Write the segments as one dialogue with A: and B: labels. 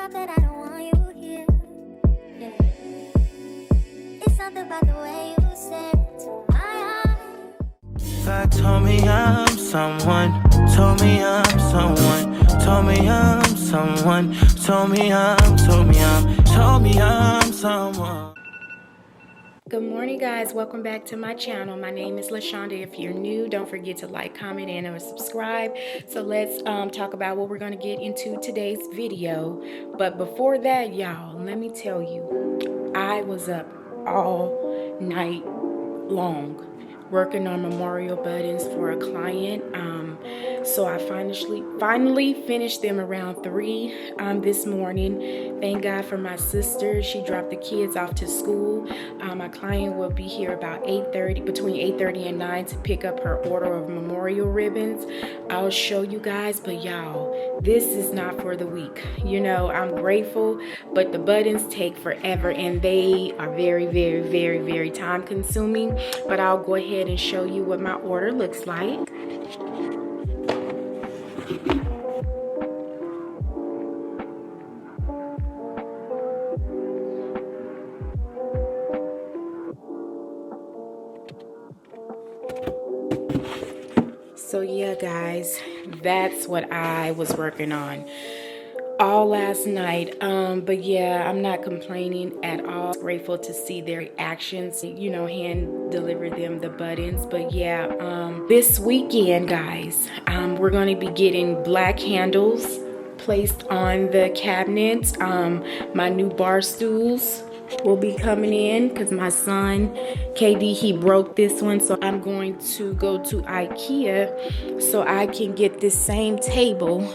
A: talk that I don't want you here. Yeah. It's something about the way you stare into my eyes.
B: God told me I'm someone, told me I'm someone, told me I'm someone, told me I'm someone.
C: Good morning, guys. Welcome back to my channel. My name is LaShonda. If you're new, don't forget to like, comment, and or subscribe. So let's talk about what we're going to get into today's video. But before that, y'all, let me tell you, I was up all night long working on memorial buttons for a client. So I finally finished them around 3 this morning. Thank God for my sister. She dropped the kids off to school. My client will be here about 8:30, between 8:30 and 9 to pick up her order of memorial ribbons. I'll show you guys, but y'all, this is not for the weak. You know, I'm grateful, but the buttons take forever and they are very time consuming. But I'll go ahead and show you what my order looks like. So yeah, guys, that's what I was working on all last night. But yeah, I'm not complaining at all. Grateful to see their reactions, you know, hand deliver them the buttons. But yeah, this weekend, guys, we're going to be getting black handles placed on the cabinets. My new bar stools will be coming in because my son KD, he broke this one, so I'm going to go to IKEA so I can get this same table,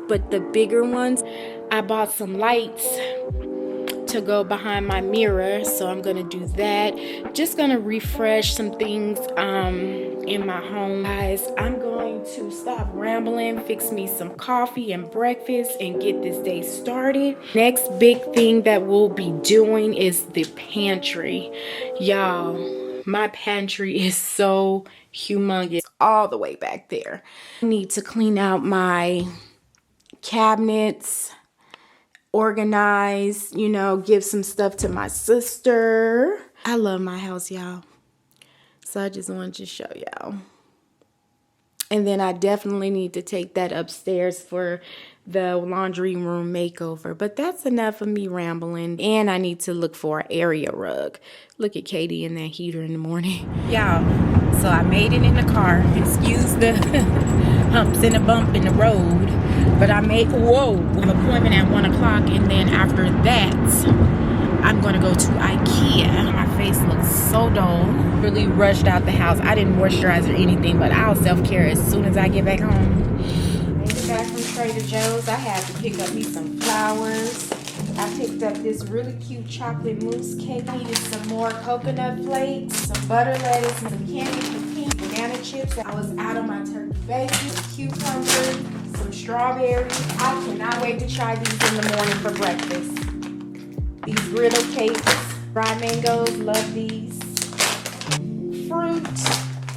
C: but the bigger ones. I bought some lights to go behind my mirror, so I'm gonna do that. Just gonna refresh some things in my home. Guys, I'm going to stop rambling, fix me some coffee and breakfast, and get this day started. Next big thing that we'll be doing is the pantry. Y'all, my pantry is so humongous, all the way back there. I need to clean out my cabinets, organize, you know, give some stuff to my sister. I love my house, y'all. So I just wanted to show y'all. And then I definitely need to take that upstairs for the laundry room makeover. But that's enough of me rambling. And I need to look for an area rug. Look at Katie in that heater in the morning. Y'all, so I made it in the car. Excuse the humps and a bump in the road. But I made, an appointment at 1 o'clock. And then after that, I'm going to go to IKEA. My face looks so dull. Really rushed out the house. I didn't moisturize or anything, but I'll self-care as soon as I get back home. Made it back from Trader Joe's. I had to pick up me some flowers. I picked up this really cute chocolate mousse cake. Needed some more coconut flakes, some butter lettuce, some candy pecans, banana chips. I was out on my turkey bacon, some cucumbers, some strawberries. I cannot wait to try these in the morning for breakfast. These griddle cakes, fried mangoes, love these. Fruit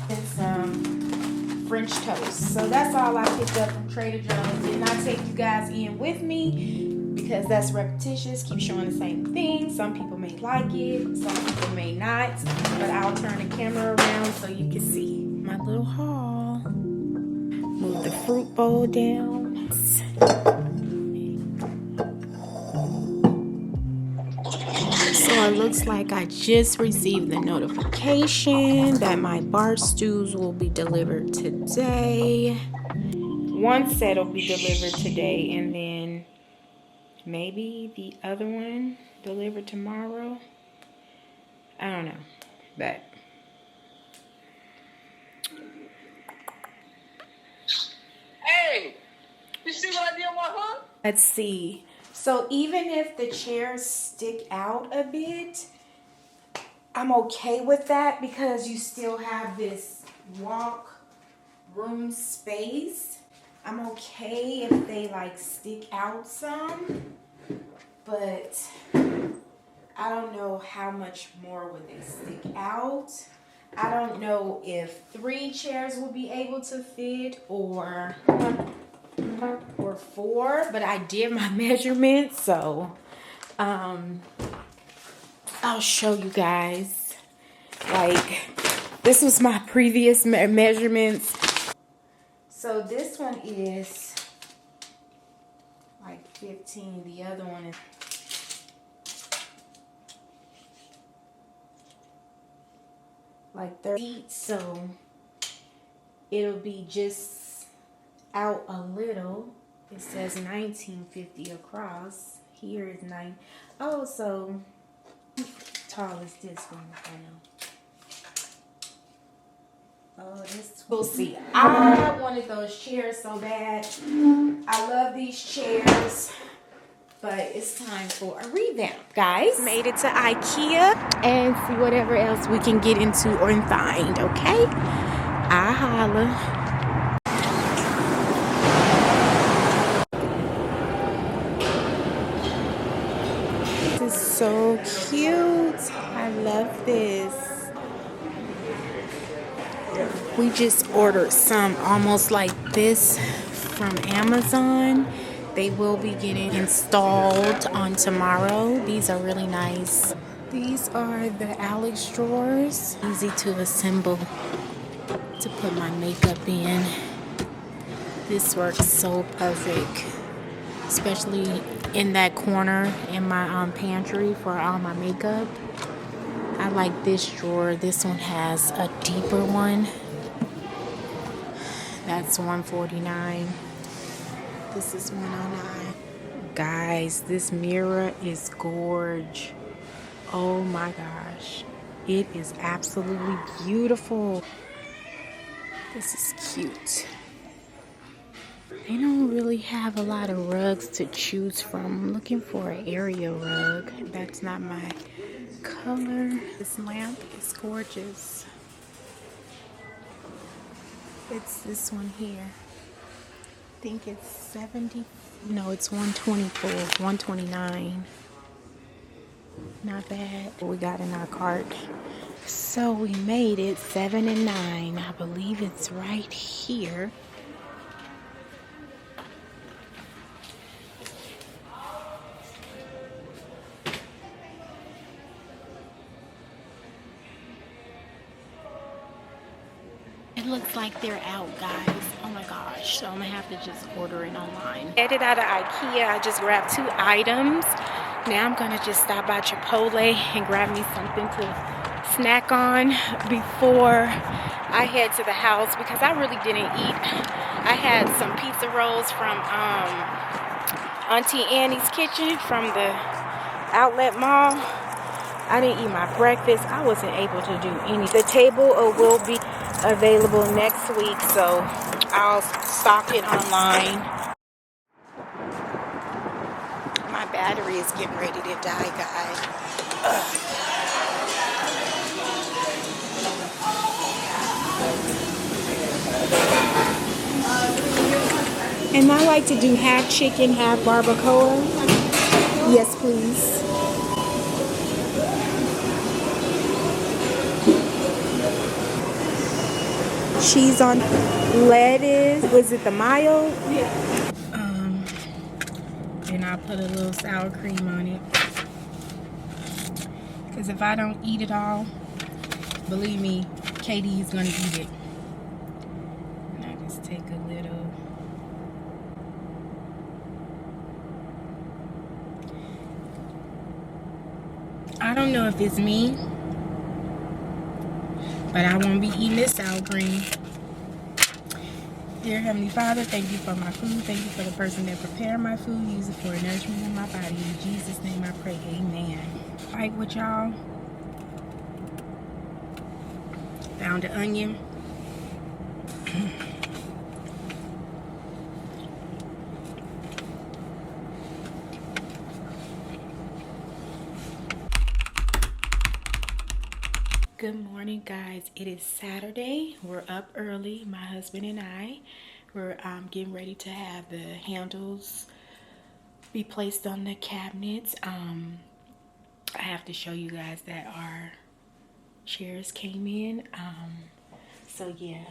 C: and some French toast. So that's all I picked up from Trader Joe's. Did not take you guys in with me because that's repetitious. Keep showing the same thing. Some people may like it, some people may not. But I'll turn the camera around so you can see my little haul. Move the fruit bowl down. So it looks like I just received the notification that my bar stools will be delivered today. One set will be delivered today, and then maybe the other one delivered tomorrow. I don't know, but
D: hey, you see what I did with my hook?
C: let's see. So even if the chairs stick out a bit, I'm okay with that because you still have this walk room space. I'm okay if they like stick out some, but I don't know how much more would they stick out. I don't know if 3 chairs will be able to fit or before, but I did my measurements, so I'll show you guys. Like, this was my previous measurements. So this one is like 15. The other one is like 30. So it'll be just out a little. It says 1950 across. Here is 9. Oh, so tall is this one? I know. Oh, this, we'll see. I wanted those chairs so bad. I love these chairs, but it's time for a revamp, guys. Made it to IKEA and see whatever else we can get into or find, okay? I holla. This is so cute. I love this. We just ordered some almost like this from Amazon. They will be getting installed on tomorrow. These are really nice. These are the Alex drawers. Easy to assemble to put my makeup in. This works so perfect, especially in that corner in my pantry for all my makeup. I like this drawer. This one has a deeper one. That's $149. This is $109. Guys, this mirror is gorge. Oh my gosh. It is absolutely beautiful. This is cute. They don't really have a lot of rugs to choose from. I'm looking for an area rug. That's not my color. This lamp is gorgeous. It's this one here. I think it's 70. No, it's 124, 129. Not bad. We got in our cart. So we made it 7 and 9. I believe it's right here. It looks like they're out, guys. Oh my gosh. So I'm gonna have to just order it online. Headed out of IKEA. I just grabbed 2 items. Now I'm gonna just stop by Chipotle and grab me something to snack on before I head to the house because I really didn't eat. I had some pizza rolls from Auntie Annie's kitchen from the outlet mall. I didn't eat my breakfast. I wasn't able to do anything. The table will be available next week, so I'll stock it online. My battery is getting ready to die, guys. And I like to do half chicken, half barbacoa. Yes, please. Cheese on lettuce. Was it the mayo? Yeah. And I'll put a little sour cream on it. Because if I don't eat it all, believe me, Katie is going to eat it. And I just take a little. I don't know if it's me, but I won't be eating this sour cream. Dear Heavenly Father, thank you for my food. Thank you for the person that prepared my food. Use it for nourishment in my body. In Jesus' name I pray, amen. Fight with y'all. Found an onion. Good morning, guys. It is Saturday. We're up early. My husband and I. We're getting ready to have the handles be placed on the cabinets. I have to show you guys that our chairs came in. So yeah,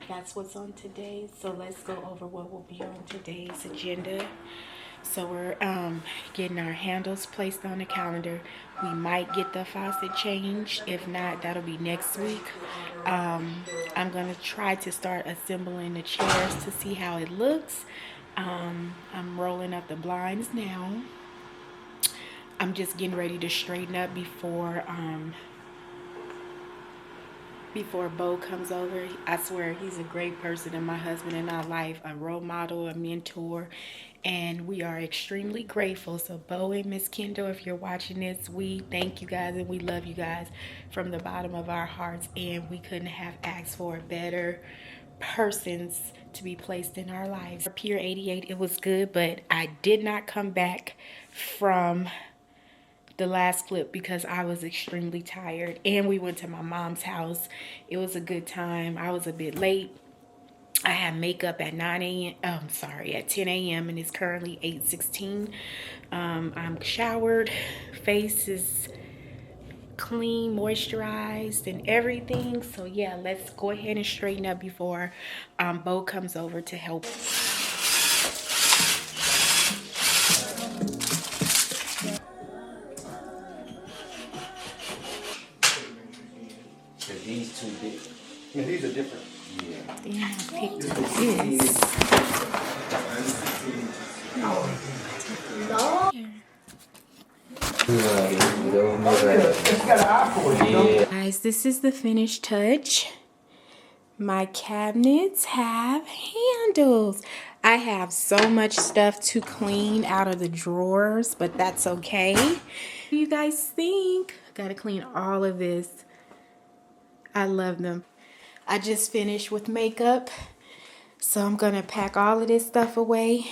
C: that's what's on today. So let's go over what will be on today's agenda. So we're getting our handles placed on the calendar. We might get the faucet changed. If not, that'll be next week. I'm gonna try to start assembling the chairs to see how it looks. I'm rolling up the blinds now. I'm just getting ready to straighten up before Bo comes over. I swear he's a great person in my husband and our life, a role model, a mentor, and we are extremely grateful. So Bo and Miss Kendall, if you're watching this, we thank you guys and we love you guys from the bottom of our hearts, and we couldn't have asked for better persons to be placed in our lives. Pier 88, it was good, but I did not come back from the last clip because I was extremely tired, and we went to my mom's house. It was a good time. I was a bit late. I had makeup at 10 a.m. and it's currently 8:16. I'm showered, face is clean, moisturized, and everything. So yeah, let's go ahead and straighten up before Bo comes over to help.
E: These two big.
F: Yeah, these are different.
E: Yeah.
C: Then I picked this.
F: It's got an eye for it, you know?
C: Guys, this is the finished touch. My cabinets have handles. I have so much stuff to clean out of the drawers, but that's okay. What do you guys think? Gotta clean all of this. I love them. I just finished with makeup, so I'm gonna pack all of this stuff away.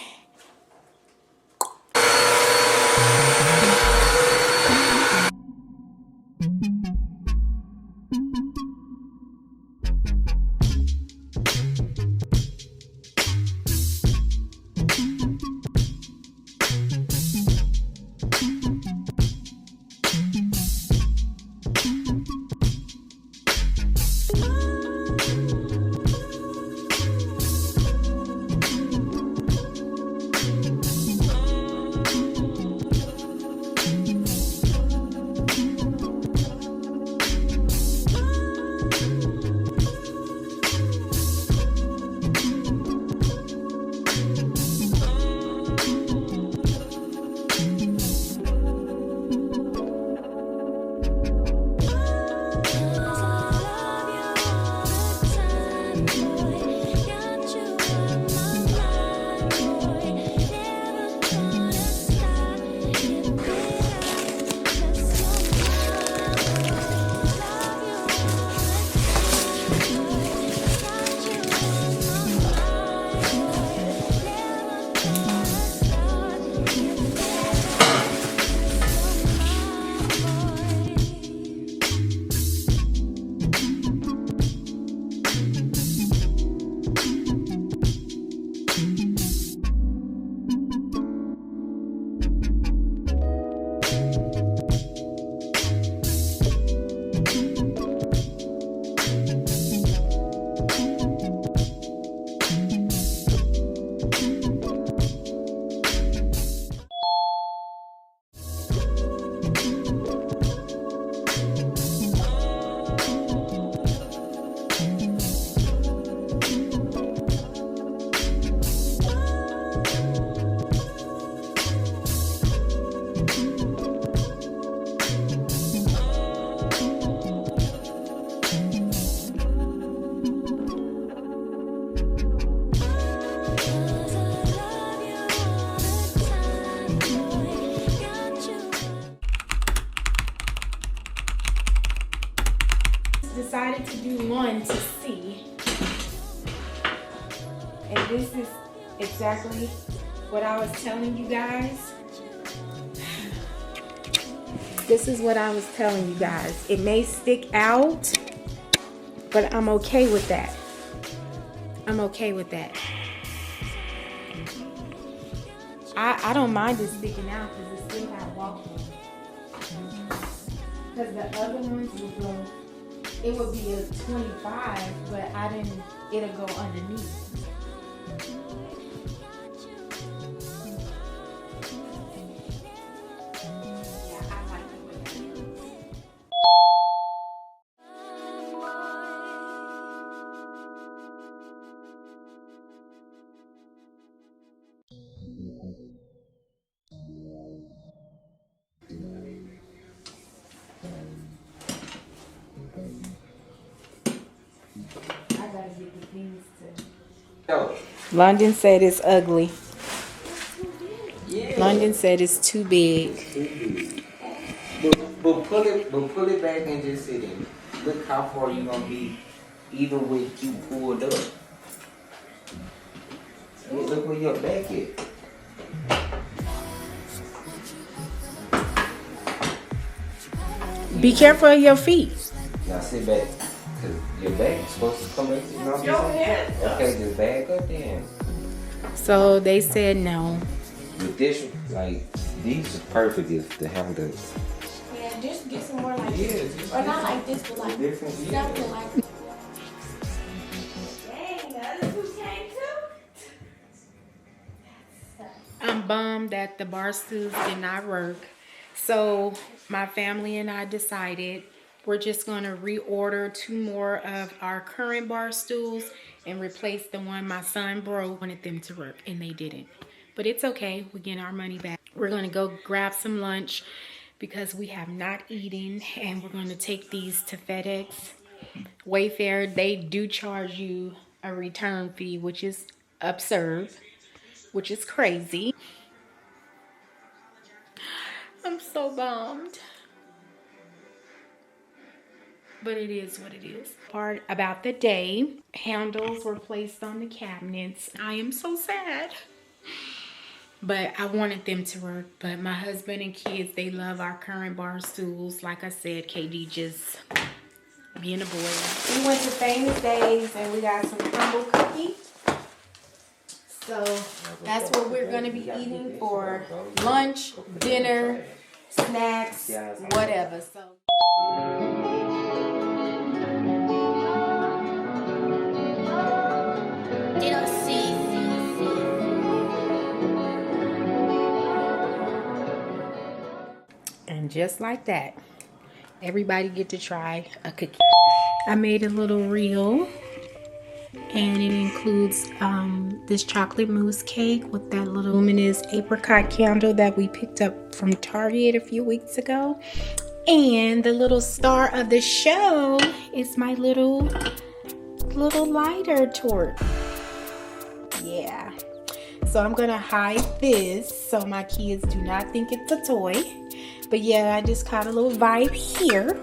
C: Decided to do one to see, and this is exactly what I was telling you guys. This is what I was telling you guys. It may stick out, but I'm okay with that. I'm okay with that. I don't mind it sticking out because it still have walking. Because the other ones will go It would be a 25, but I didn't, it'll go underneath. Yeah, I like the way that looks. I gotta get the things to. London said it's ugly.
E: Yeah.
C: London said it's too big.
E: But pull it back and just sit in it. Look how far you gonna be, even with you pulled up. Yeah, look where your back is.
C: Be careful of your feet.
E: Now sit back, cause your back is supposed to come back. You know what I'm saying? Okay, just back up then.
C: So they said no.
E: With this, like, these are perfect if to have the.
C: Yeah, just get some more like
E: Yeah,
C: this.
E: just
C: Or not like this, but like
E: different, yeah.
C: something like this. Dang, the other two came too. I'm bummed that the bar stools did not work. So my family and I decided we're just going to reorder 2 more of our current bar stools and replace the one my son broke. Wanted them to work and they didn't. But it's okay. We get our money back. We're going to go grab some lunch because we have not eaten, and we're going to take these to FedEx. Wayfair, they do charge you a return fee, which is absurd, which is crazy. I'm so bummed. But it is what it is. Part about the day, handles were placed on the cabinets. I am so sad. But I wanted them to work. But my husband and kids, they love our current bar stools. Like I said, KD just being a boy. We went to Famous Days and we got some crumble cookies. So that's what we're going to be eating for lunch, dinner, snacks, whatever. So. And just like that, everybody get to try a cookie. I made a little reel, and it includes this chocolate mousse cake with that little luminous apricot candle that we picked up from Target a few weeks ago. And the little star of the show is my little lighter torch. Yeah. So I'm gonna hide this so my kids do not think it's a toy. But yeah, I just caught a little vibe here.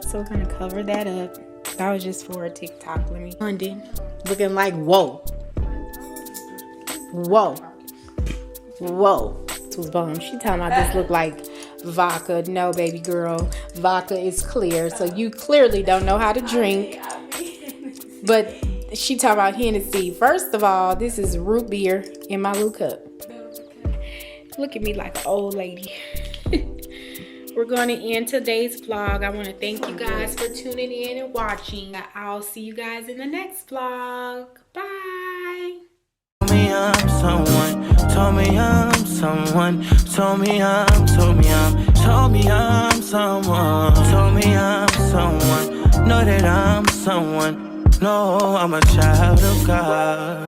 C: So we're gonna cover that up. That was just for a TikTok. Let me London. Looking like whoa. Whoa. Whoa. This was bomb. She talking about this look like vodka. No, baby girl. Vodka is clear. So you clearly don't know how to drink. But she talking about Hennessy. First of all, this is root beer in my little cup. Look at me like an old lady. We're going to end today's vlog. I want to thank you guys for tuning in and watching. I'll see you guys in the next vlog. Bye.
B: Told me I'm someone, told me I'm someone, told me I'm someone, told me I'm someone, know that I'm someone, no, I'm a child of God.